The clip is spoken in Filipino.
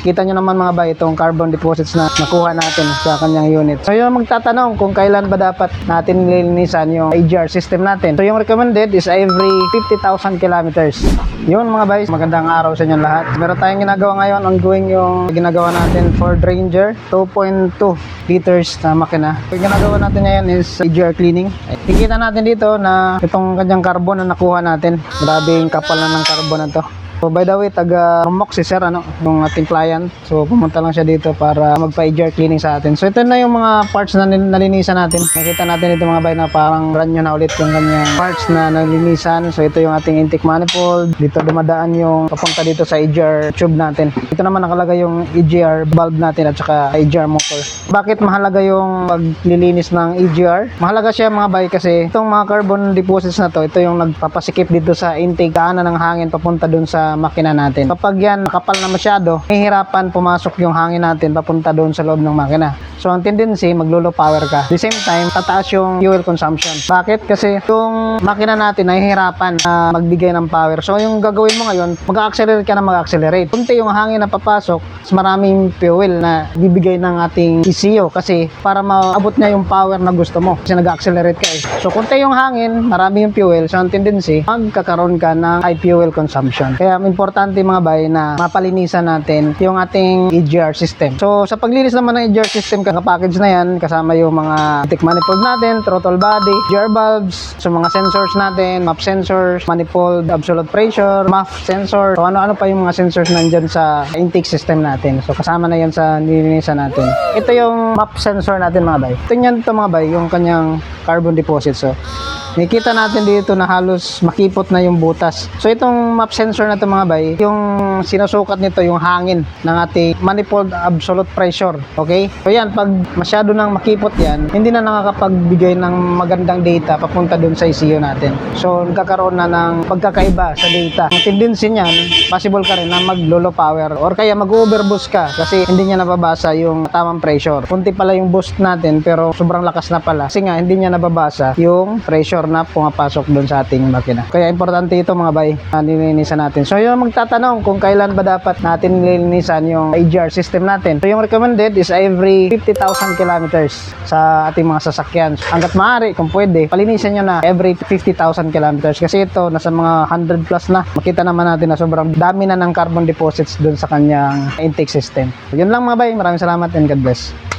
Kita nyo naman mga bay, itong carbon deposits na nakuha natin sa kanyang unit. So yung magtatanong kung kailan ba dapat natin nililinisan yung AGR system natin. So yung recommended is every 50,000 kilometers. Yun mga bay, magandang araw sa inyo lahat. Meron tayong ginagawa ngayon, ongoing yung ginagawa natin Ford Ranger 2.2 liters na makina. Yung ginagawa natin ngayon is AGR cleaning. Kikita natin dito na itong kanyang carbon na nakuha natin. Grabing kapal na ng carbon na to. So by the way, taga Mamok si Sir, yung ating client. So pumunta lang siya dito para magpa-AGR cleaning sa atin. So ito na yung mga parts na nalinisan natin. Nakita natin ito mga bay na parang brand new na ulit yung kanyang parts na nalinisan. So ito yung ating intake manifold. Dito dumadaan yung papunta dito sa AGR tube natin. Ito naman nakalagay yung AGR valve natin at saka AGR motor. Bakit mahalaga yung paglilinis ng AGR? Mahalaga siya mga bay kasi itong mga carbon deposits na to, ito yung nagpapasikip dito sa intake kanan ng hangin papunta dun sa makina natin. Kapag yan nakapal na masyado, hihirapan pumasok yung hangin natin papunta doon sa loob ng makina. So ang tendency, maglo-low power ka. At the same time, tataas yung fuel consumption. Bakit? Kasi yung makina natin nahihirapan na magbigay ng power. So yung gagawin mo ngayon, mag-accelerate ka na mag-accelerate. Kunti yung hangin na papasok, mas maraming fuel na bibigay ng ating ECU kasi para maabot niya yung power na gusto mo. Kasi nag-accelerate ka eh. So kunti yung hangin, marami yung fuel. So ang tendency, magkakaroon ka ng high fuel consumption. Kaya importante mga bay na mapalinisan natin yung ating AGR system. So sa paglinis naman ng AGR system, kaka-package na yan, kasama yung mga intake manifold natin, throttle body, AGR valves, so mga sensors natin, map sensors, manifold, absolute pressure, MAF sensor, so ano-ano pa yung mga sensors nandyan sa intake system natin. So kasama na yan sa nilinisan natin. Ito yung map sensor natin mga bay. Tingnan ito mga bay, yung kanyang carbon deposit. So nakikita natin dito na halos makipot na yung butas. So itong map sensor na ito mga bay, yung sinusukat nito yung hangin ng ating manifold absolute pressure. Okay? So yan, pag masyado nang makipot yan, hindi na nakakapagbigay ng magandang data papunta dun sa ECU natin. So nagkakaroon na ng pagkakaiba sa data. Ang tendency niyan, possible ka rin na mag-low power or kaya mag-overboost ka kasi hindi niya nababasa yung tamang pressure. Kunti pala yung boost natin pero sobrang lakas na pala kasi nga hindi niya nababasa yung pressure na pumapasok doon sa ating makina. Kaya importante ito mga bay, nilinisan natin. So yung magtatanong kung kailan ba dapat natin nilinisan yung AGR system natin. So yung recommended is every 50,000 kilometers sa ating mga sasakyan. Hanggat maaari, kung pwede, palinisan nyo na every 50,000 kilometers kasi ito nasa mga 100 plus na. Makita naman natin na sobrang dami na ng carbon deposits doon sa kanyang intake system. So, yun lang mga bay, maraming salamat and God bless.